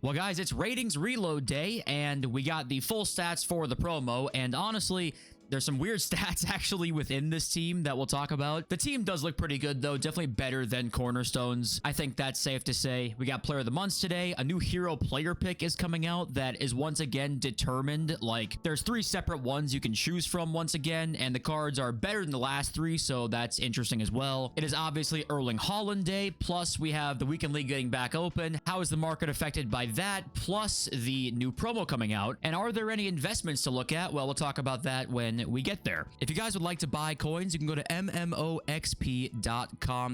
Well, guys, it's ratings reload day, and we got the full stats for the promo, and honestly, there's some weird stats actually within this team that we'll talk about. The team does look pretty good, though. Definitely better than Cornerstone's. I think that's safe to say. We got Player of the Month today. A new hero player pick is coming out that is once again determined. Like, there's 3 separate ones you can choose from once again, and the cards are better than the last 3, so that's interesting as well. It is obviously Erling Haaland Day, plus we have the Weekend League getting back open. How is the market affected by that, plus the new promo coming out? And are there any investments to look at? Well, we'll talk about that when we get there. If you guys would like to buy coins, you can go to mmoxp.com.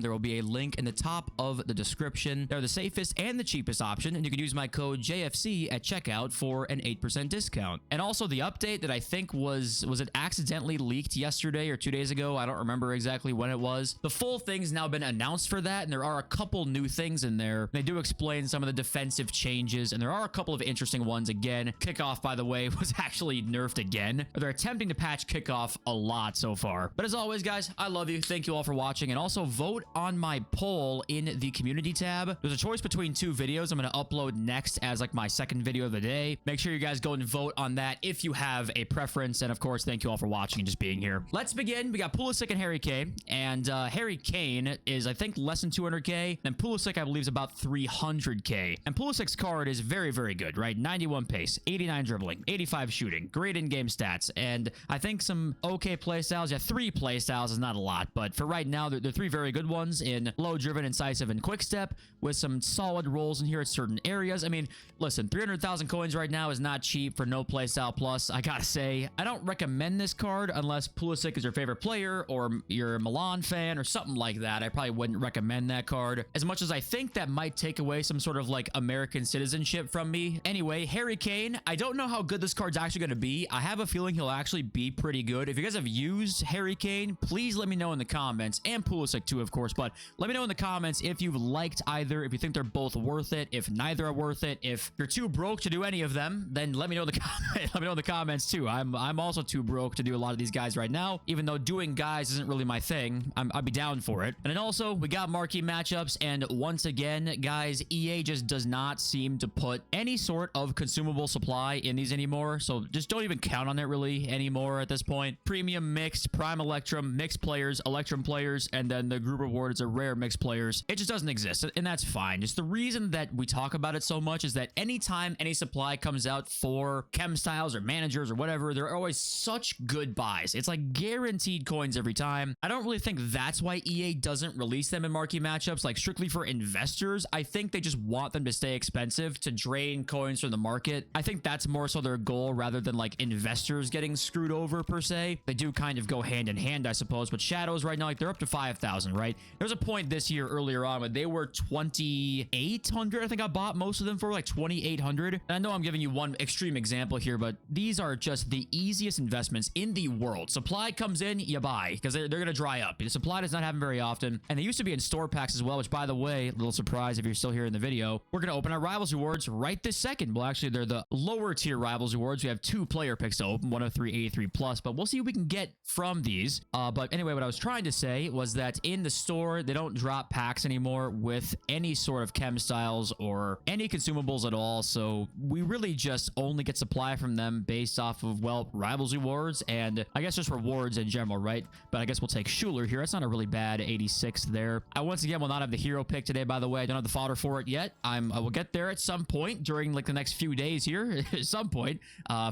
There will be a link in the top of the description. They're the safest and the cheapest option, and you can use my code JFC at checkout for an 8% discount. And also the update that I think was it accidentally leaked yesterday or 2 days ago? I don't remember exactly when it was. The full thing's now been announced for that, and there are a couple new things in there. They do explain some of the defensive changes, and there are a couple of interesting ones again. Kickoff, by the way, was actually nerfed again. They're attempting to patch kickoff a lot so far. But as always, guys, I love you. Thank you all for watching, and also vote on my poll in the community tab. There's a choice between 2 videos I'm going to upload next as like my second video of the day. Make sure you guys go and vote on that if you have a preference, and of course, thank you all for watching and just being here. Let's begin. We got Pulisic and Harry Kane, and Harry Kane is, I think, less than 200k, and Pulisic, I believe, is about 300k. And Pulisic's card is very, very good, right? 91 pace, 89 dribbling, 85 shooting, great in-game stats, and I think some okay playstyles. Yeah, 3 playstyles is not a lot, but for right now, they're 3 very good ones in low driven, incisive, and quick step, with some solid roles in here at certain areas. I mean, listen, 300,000 coins right now is not cheap for no playstyle plus. I gotta say, I don't recommend this card unless Pulisic is your favorite player or you're a Milan fan or something like that. I probably wouldn't recommend that card, as much as I think that might take away some sort of like American citizenship from me. Anyway, Harry Kane, I don't know how good this card's actually going to be. I have a feeling he'll actually be pretty good. If you guys have used Harry Kane, please let me know in the comments, and Pulisic too, of course, but let me know in the comments if you've liked either, if you think they're both worth it, if neither are worth it. If you're too broke to do any of them, then let me know in the let me know in the comments too. I'm also too broke to do a lot of these guys right now, even though doing guys isn't really my thing. I'd be down for it. And then also, we got marquee matchups, and once again, guys, EA just does not seem to put any sort of consumable supply in these anymore, so just don't even count on it really anymore at this point. Premium, mixed, prime electrum, mixed players, electrum players, and then the group reward is a rare mixed players. It just doesn't exist, and that's fine. Just the reason that we talk about it so much is that anytime any supply comes out for chem styles or managers or whatever, there are always such good buys. It's like guaranteed coins every time. I don't really think that's why EA doesn't release them in marquee matchups, like strictly for investors. I think they just want them to stay expensive to drain coins from the market. I think that's more so their goal rather than like investors getting screwed over per se. They do kind of go hand in hand, I suppose, but shadows right now, like, they're up to 5,000, right? There was a point this year earlier on when they were 2,800. I think I bought most of them for like 2,800. And I know I'm giving you one extreme example here, but these are just the easiest investments in the world. Supply comes in, you buy, because they're going to dry up. The supply does not happen very often, and they used to be in store packs as well, which, by the way, little surprise if you're still here in the video, we're going to open our Rivals Rewards right this second. Well, actually, they're the lower tier Rivals Rewards. We have 2 player picks to open, 103, 83 plus, but we'll see what we can get from these. But anyway, what I was trying to say was that in the store, they don't drop packs anymore with any sort of chem styles or any consumables at all. So we really just only get supply from them based off of, well, Rivals Rewards and I guess just rewards in general, right? But I guess we'll take Schuler here. That's not a really bad 86 there. I once again will not have the hero pick today, by the way. I don't have the fodder for it yet. I will get there at some point during like the next few days here at some point.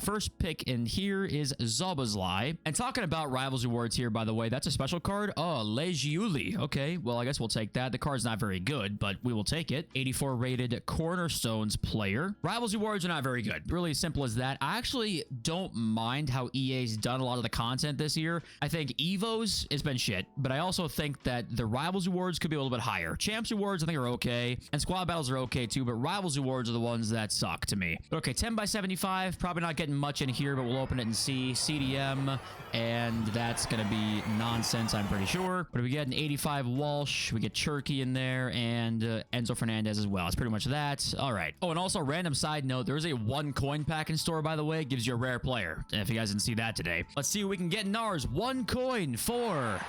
First pick in here is Zobazlai. And talking about Rivals Rewards here, by the way, that's a special card. Oh, Legiuli. Okay, well, I guess we'll take that. The card's not very good, but we will take it. 84 rated Cornerstones player. Rivals Rewards are not very good. Really simple as that. I actually don't mind how EA's done a lot of the content this year. I think EVOs has been shit, but I also think that the Rivals Rewards could be a little bit higher. Champs Rewards, I think, are okay, and Squad Battles are okay too, but Rivals Rewards are the ones that suck to me. But okay, 10 by 75. Probably not getting much in here, but we'll open it and see. CDM, and that's going to be nonsense, I'm pretty sure. But we get an 85 Walsh, we get Cherky in there, and Enzo Fernandez as well. It's pretty much that. All right. Oh, and also, random side note, there's a 1 coin pack in store, by the way. It gives you a rare player, if you guys didn't see that today. Let's see what we can get in ours. 1 coin for...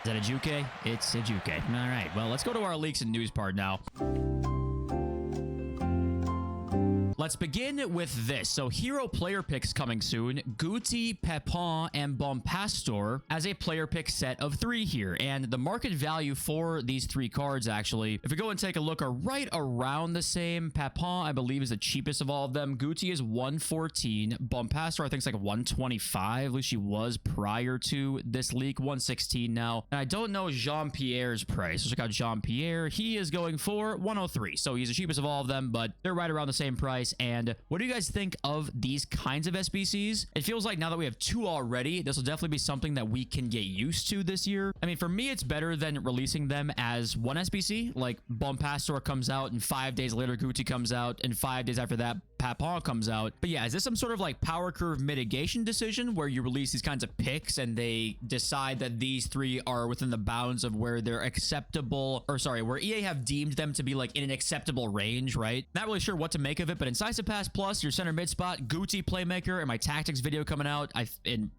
Is that a Juke? It's a Juke. All right. Well, let's go to our leaks and news part now. let's begin with this. So hero player picks coming soon. Guti, Pepin, and Bompastor as a player pick set of 3 here. And the market value for these 3 cards, actually, if we go and take a look, are right around the same. Pepin, I believe, is the cheapest of all of them. Guti is 114. Bompastor, I think, is like 125. At least she was prior to this leak. 116 now. And I don't know Jean-Pierre's price. Let's check out Jean-Pierre. He is going for 103. So he's the cheapest of all of them, but they're right around the same price. And what do you guys think of these kinds of SBCs? It feels like now that we have 2 already, this will definitely be something that we can get used to this year. I mean, for me, it's better than releasing them as 1 SBC. Like Bompastor comes out and 5 days later Guti comes out, and 5 days after that Papon comes out. But yeah, is this some sort of like power curve mitigation decision where you release these kinds of picks and they decide that these 3 are within the bounds of where they're acceptable, or sorry, where EA have deemed them to be like in an acceptable range, right? Not really sure what to make of it, but Incisive Pass Plus, your center mid spot, Guti Playmaker, and my tactics video coming out.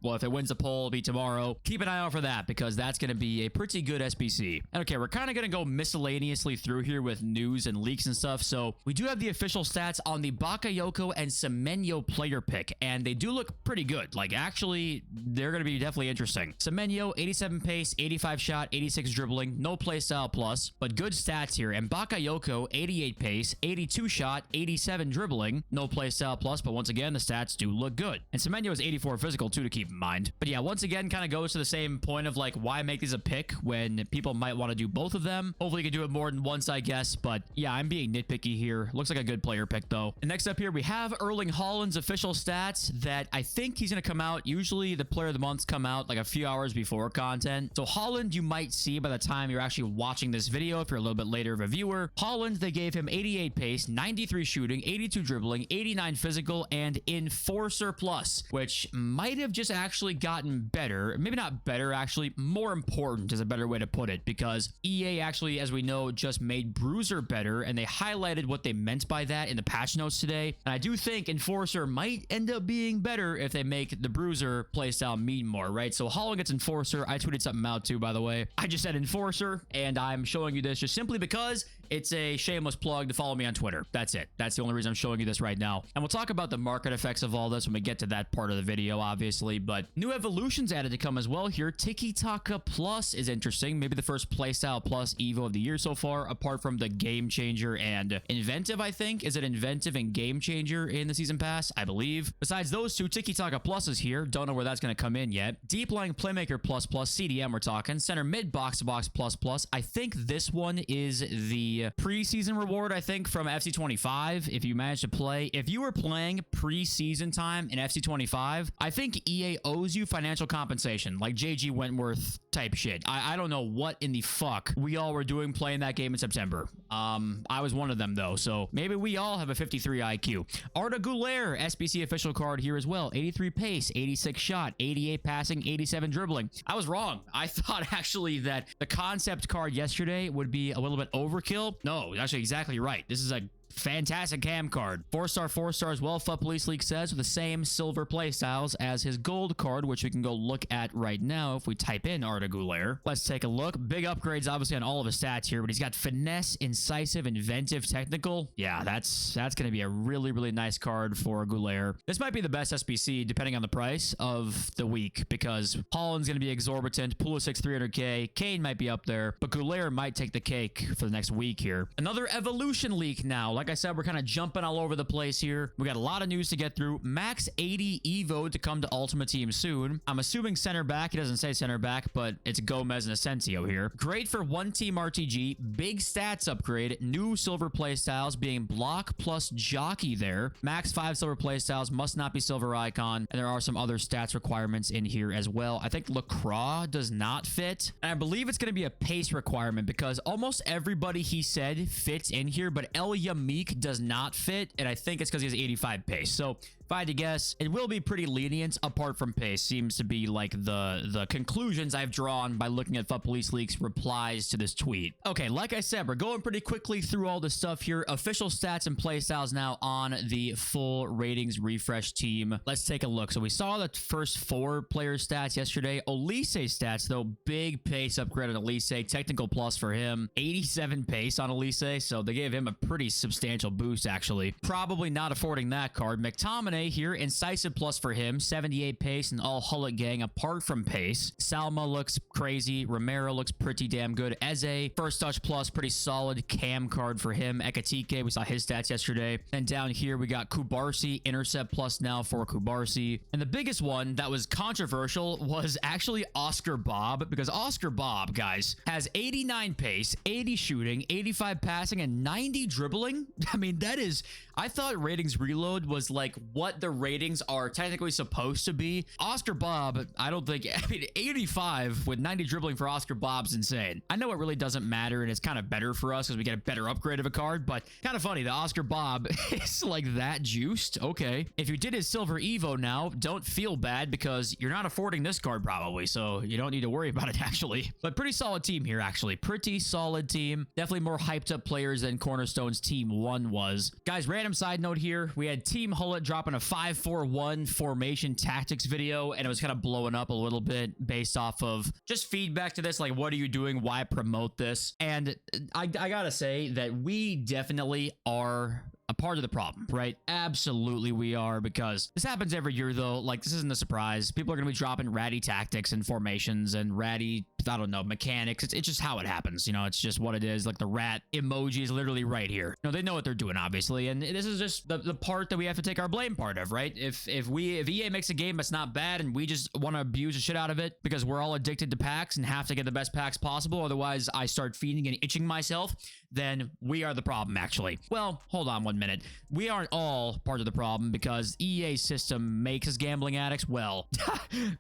Well, if it wins the poll, it'll be tomorrow. Keep an eye out for that because that's going to be a pretty good SBC. And okay, we're kind of going to go miscellaneously through here with news and leaks and stuff. So we do have the official stats on the Bakayoko and Semenyo player pick, and they do look pretty good. Like, actually, they're going to be definitely interesting. Semenyo, 87 pace, 85 shot, 86 dribbling, no playstyle plus, but good stats here. And Bakayoko, 88 pace, 82 shot, 87 dribbling, no playstyle plus, but once again, the stats do look good. And Semenyo is 84 physical too, to keep in mind. But yeah, once again, kind of goes to the same point of like, why make these a pick when people might want to do both of them? Hopefully you can do it more than once, I guess. But yeah, I'm being nitpicky here. Looks like a good player pick though. And next up here, we have Erling Haaland's official stats that I think he's going to come out. Usually the player of the months come out like a few hours before content. So Haaland, you might see by the time you're actually watching this video, if you're a little bit later of a viewer. Haaland, they gave him 88 pace, 93 shooting, 82 dribbling, 89 physical, and Enforcer Plus, which might have just actually gotten better. Maybe not better, actually. More important is a better way to put it, because EA actually, as we know, just made Bruiser better, and they highlighted what they meant by that in the patch notes today. And I do think Enforcer might end up being better if they make the Bruiser playstyle mean more, right? So Haaland gets Enforcer. I tweeted something out too, by the way. I just said Enforcer, and I'm showing you this just simply because it's a shameless plug to follow me on Twitter. That's it. That's the only reason I'm showing you this right now. And we'll talk about the market effects of all this when we get to that part of the video, obviously. But new evolutions added to come as well here. Tiki Taka Plus is interesting. Maybe the first playstyle plus EVO of the year so far, apart from the Game Changer and Inventive, I think. Is it Inventive and Game Changer in the Season Pass? I believe. Besides those 2, Tiki Taka Plus is here. Don't know where that's going to come in yet. Deep Lying Playmaker Plus Plus, CDM we're talking. Center Mid Box to Box Plus Plus. I think this one is the preseason reward, I think, from FC25. If you manage to play, if you were playing preseason time in FC25, I think EA owes you financial compensation, like JG Wentworth type shit. I don't know what in the fuck we all were doing playing that game in September. I was one of them though, so maybe we all have a 53 IQ. Arda Güler, SBC official card here as well. 83 pace, 86 shot, 88 passing, 87 dribbling. I was wrong. I thought actually that the concept card yesterday would be a little bit overkill. No, actually exactly right. This is a fantastic cam card. 4-star, 4-star as well, FUT Police League says, with the same silver playstyles as his gold card, which we can go look at right now if we type in Arda Güler. Let's take a look. Big upgrades, obviously, on all of his stats here, but he's got finesse, incisive, inventive, technical. Yeah, that's going to be a really, really nice card for Güler. This might be the best SBC, depending on the price of the week, because Haaland's going to be exorbitant. Pulisic 300k. Kane might be up there, but Güler might take the cake for the next week here. Another evolution leak now. Like I said, we're kind of jumping all over the place here. We got a lot of news to get through. Max 80 EVO to come to Ultimate Team soon. I'm assuming center back. He doesn't say center back, but it's Gomez and Asensio here. Great for one team RTG. Big stats upgrade. New silver playstyles being block plus jockey there. Max 5 silver playstyles. Must not be silver icon. And there are some other stats requirements in here as well. I think Lacroix does not fit. And I believe it's going to be a pace requirement because almost everybody he said fits in here, but El Yamik does not fit, and I think it's because he has 85 pace. So If I had to guess, it will be pretty lenient apart from pace. Seems to be like the conclusions I've drawn by looking at FUT Police League's replies to this tweet. Okay, like I said, we're going pretty quickly through all this stuff here. Official stats and playstyles now on the full ratings refresh team. Let's take a look. So we saw the first 4 player stats yesterday. Olise stats, though, big pace upgrade on Olise. Technical plus for him. 87 pace on Olise, so they gave him a pretty substantial boost, actually. Probably not affording that card. McTominay here, incisive plus for him. 78 pace and all Hullet gang apart from pace. Salma looks crazy. Romero looks pretty damn good. Eze, first touch plus, pretty solid cam card for him. Ekatike, we saw his stats yesterday. And down here, we got Kubarsi, intercept plus now for Kubarsi. And the biggest one that was controversial was actually Oscar Bob, because Oscar Bob, guys, has 89 pace, 80 shooting, 85 passing, and 90 dribbling. I mean, that is... I thought ratings reload was like what the ratings are technically supposed to be. Oscar Bob, I don't think... I mean, 85 with 90 dribbling for Oscar Bob's insane. I know it really doesn't matter, and it's kind of better for us because we get a better upgrade of a card, but kind of funny that Oscar Bob is like that juiced. Okay. If you did his silver Evo now, don't feel bad because you're not affording this card probably, so you don't need to worry about it actually. But pretty solid team here actually. Pretty solid team. Definitely more hyped up players than Cornerstone's Team 1 was. Guys, random side note here. We had Team Hullet dropping a 5-4-1 formation tactics video, and it was kind of blowing up a little bit based off of just feedback to this, like, what are you doing? Why promote this? And I gotta say that we definitely are a part of the problem, right? Absolutely we are, because this happens every year though. Like, this isn't a surprise. People are going to be dropping ratty tactics and formations and ratty, I don't know, mechanics. It's just how it happens. You know, it's just what it is. Like, the rat emoji is literally right here. You know, they know what they're doing, obviously. And this is just the part that we have to take our blame part of, right? If EA makes a game that's not bad and we just want to abuse the shit out of it because we're all addicted to packs and have to get the best packs possible, otherwise I start feeding and itching myself, then we are the problem, actually. Well, hold on one minute. We aren't all part of the problem because EA's system makes us gambling addicts. Well,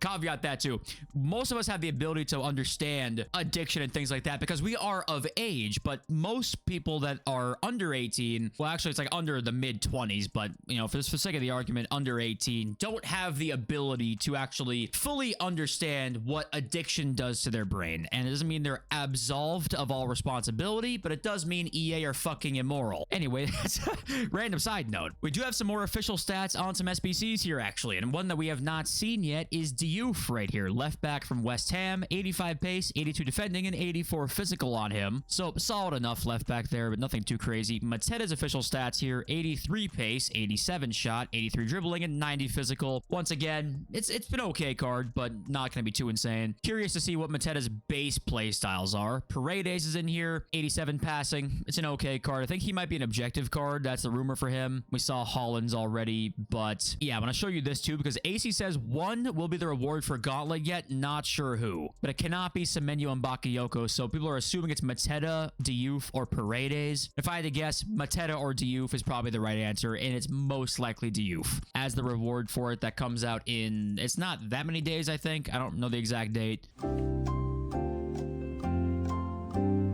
caveat that too. Most of us have the ability to understand addiction and things like that because we are of age, but most people that are under 18, well, actually it's like under the mid 20s, but you know, for the sake of the argument, under 18, don't have the ability to actually fully understand what addiction does to their brain. And it doesn't mean they're absolved of all responsibility, but it does mean EA are fucking immoral. Anyway, that's a random side note. We do have some more official stats on some SBCs here, actually, and one that we have not seen yet is Diouf right here. Left back from West Ham, 85 pace, 82 defending, and 84 physical on him. So solid enough left back there, but nothing too crazy. Mateta's official stats here, 83 pace, 87 shot, 83 dribbling, and 90 physical. Once again, it's been okay card, but not going to be too insane. Curious to see what Mateta's base play styles are. Paredes is in here, 87 passing. It's an okay card. I think he might be an objective card. That's the rumor for him. We saw Holland's already, but yeah, I'm going to show you this too because AC says 1 will be the reward for Gauntlet, yet not sure who. But it cannot be Semenyo and Bakayoko, so people are assuming it's Mateta, Diouf, or Paredes. If I had to guess, Mateta or Diouf is probably the right answer, and it's most likely Diouf as the reward for it that comes out in, it's not that many days, I think. I don't know the exact date.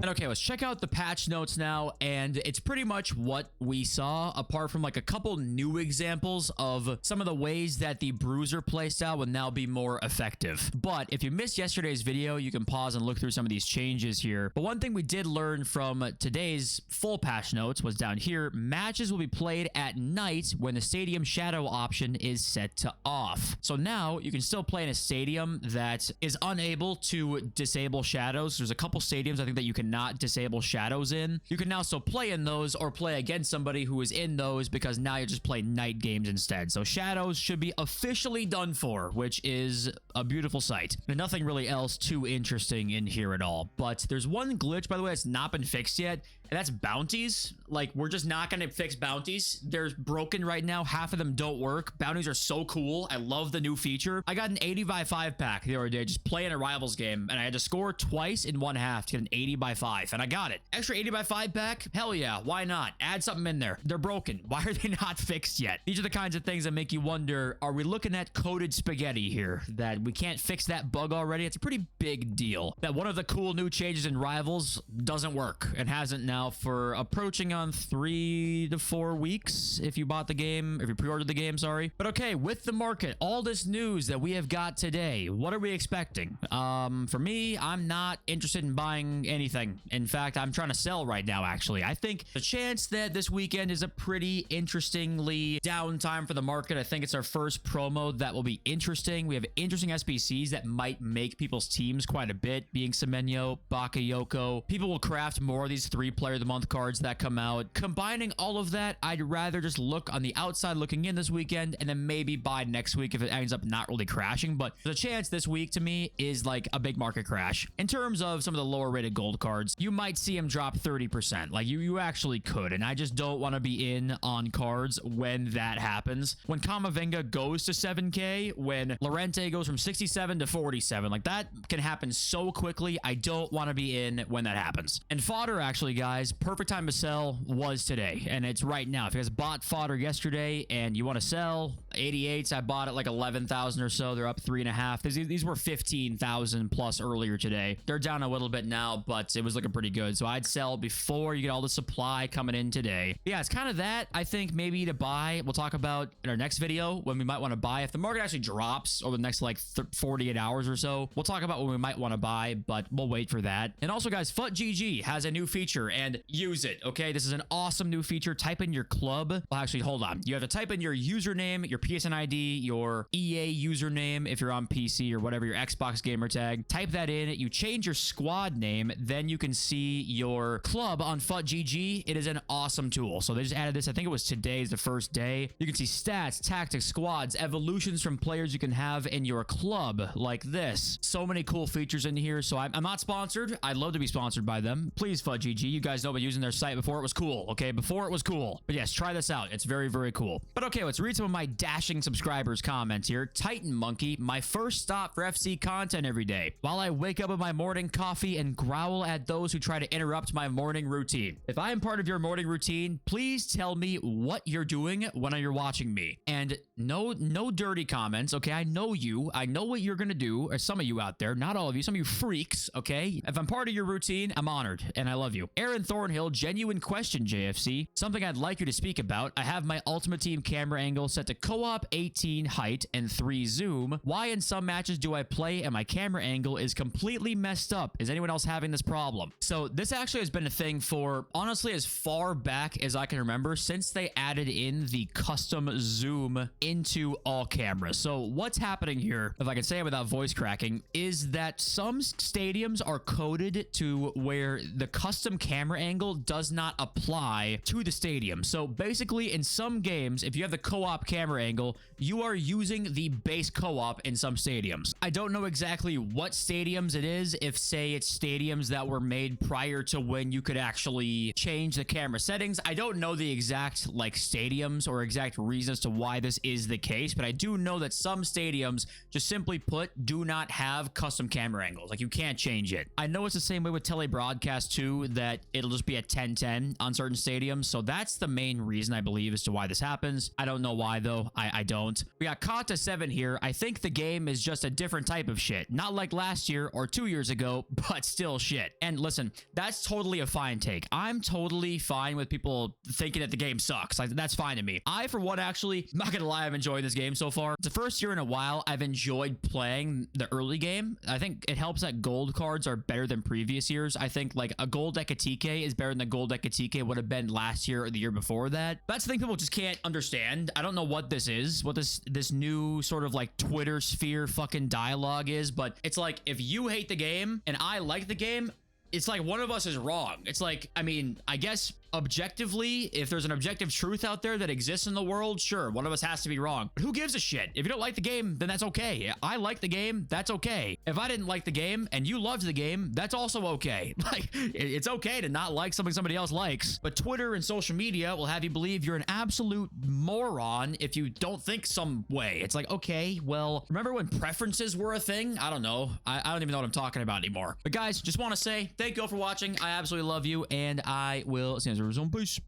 And okay, let's check out the patch notes now, and it's pretty much what we saw, apart from like a couple new examples of some of the ways that the Bruiser playstyle will now be more effective. But if you missed yesterday's video, you can pause and look through some of these changes here. But one thing we did learn from today's full patch notes was down here, matches will be played at night when the stadium shadow option is set to off. So now you can still play in a stadium that is unable to disable shadows. There's a couple stadiums I think that you can not disable shadows in. You can now still play in those or play against somebody who is in those because now you just play night games instead. So shadows should be officially done for, which is a beautiful sight. And nothing really else too interesting in here at all. But there's one glitch, by the way, that's not been fixed yet, and that's bounties. Like, we're just not going to fix bounties. They're broken right now. Half of them don't work. Bounties are so cool. I love the new feature. I got an 80x5 pack the other day just playing a rivals game, and I had to score twice in one half to get an 80x5, and I got it. Extra 80x5 pack? Hell yeah, why not? Add something in there. They're broken. Why are they not fixed yet? These are the kinds of things that make you wonder, are we looking at coded spaghetti here? That we can't fix that bug already? It's a pretty big deal. That one of the cool new changes in rivals doesn't work and hasn't now now for approaching on 3 to 4 weeks if you bought the game, if you pre-ordered the game, sorry. But okay, with the market, all this news that we have got today, what are we expecting? For me, I'm not interested in buying anything. In fact, I'm trying to sell right now, actually. I think the chance that this weekend is a pretty interestingly down time for the market. I think it's our first promo that will be interesting. We have interesting SBCs that might make people's teams quite a bit, being Semenyo, Bakayoko. People will craft more of these 3 player of the month cards that come out. Combining all of that, I'd rather just look on the outside looking in this weekend and then maybe buy next week if it ends up not really crashing. But the chance this week to me is like a big market crash. In terms of some of the lower rated gold cards, you might see them drop 30%. Like you actually could. And I just don't want to be in on cards when that happens. When Kamavinga goes to 7K, when Lorente goes from 67 to 47, like that can happen so quickly. I don't want to be in when that happens. And fodder, actually, guys, perfect time to sell was today. And it's right now. If you guys bought fodder yesterday and you want to sell 88s, I bought it like 11,000 or so. They're up 3.5. These were 15,000 plus earlier today. They're down a little bit now, but it was looking pretty good. So I'd sell before you get all the supply coming in today. Yeah, it's kind of that. I think maybe to buy, we'll talk about in our next video when we might want to buy. If the market actually drops over the next like 48 hours or so, we'll talk about when we might want to buy, but we'll wait for that. And also, guys, FUTGG has a new feature and use it, okay? This is an awesome new feature. Type in your club. Well, actually, hold on. You have to type in your username, your PSN ID, your EA username if you're on PC or whatever, your Xbox gamer tag. Type that in. You change your squad name, then you can see your club on FUTGG. It is an awesome tool. So they just added this. I think it was today's the first day. You can see stats, tactics, squads, evolutions from players you can have in your club like this. So many cool features in here. So I'm not sponsored. I'd love to be sponsored by them. Please, FUTGG. You guys know I've been using their site before it was cool, okay? Before it was cool. But yes, try this out. It's very, very cool. But okay, let's read some of my dashing subscribers' comments here. Titan Monkey, my first stop for FC content every day. While I wake up with my morning coffee and growl at those who try to interrupt my morning routine. If I am part of your morning routine, please tell me what you're doing when you're watching me. And no dirty comments, okay? I know you. I know what you're gonna do, or some of you out there, not all of you, some of you freaks, okay? If I'm part of your routine, I'm honored, and I love you. Aaron Thornhill, genuine question, JFC. Something I'd like you to speak about. I have my Ultimate Team camera angle set to co-op 18 height and 3 zoom. Why in some matches do I play and my camera angle is completely messed up? Is anyone else having this problem? So this actually has been a thing for, honestly, as far back as I can remember, since they added in the custom zoom into all cameras. So what's happening here, if I can say it without voice cracking, is that some stadiums are coded to where the custom camera angle does not apply to the stadium. So basically, in some games, if you have the co-op camera angle, you are using the base co-op in some stadiums. I don't know exactly what stadiums it is, if say it's stadiums that were made prior to when you could actually change the camera settings. I don't know the exact like stadiums or exact reasons to why this is the case, but I do know that some stadiums just simply put do not have custom camera angles. Like you can't change it. I know it's the same way with telebroadcast too, that it'll just be a 1010 on certain stadiums. So that's the main reason I believe as to why this happens. I don't know why though. I don't. We got Kata 7 here. I think the game is just a different type of shit. Not like last year or 2 years ago, but still shit. And listen, that's totally a fine take. I'm totally fine with people thinking that the game sucks. Like, that's fine to me. I, for one, actually, I'm not gonna lie, I've enjoyed this game so far. It's the first year in a while I've enjoyed playing the early game. I think it helps that gold cards are better than previous years. I think like a gold Ekatike is better than the gold Ekatike would have been last year or the year before that. That's the thing people just can't understand. I don't know what this is, what this new sort of like Twitter sphere fucking dialogue is, but it's like if you hate the game and I like the game, it's like one of us is wrong. It's like, I mean, I guess objectively, if there's an objective truth out there that exists in the world, sure, one of us has to be wrong. But who gives a shit? If you don't like the game, then that's okay. I like the game, that's okay. If I didn't like the game and you loved the game, that's also okay. Like, it's okay to not like something somebody else likes. But Twitter and social media will have you believe you're an absolute moron if you don't think some way. It's like, okay, well, remember when preferences were a thing? I don't know. I don't even know what I'm talking about anymore. But guys, just want to say thank you all for watching. I absolutely love you, and I will see you next time. Peace.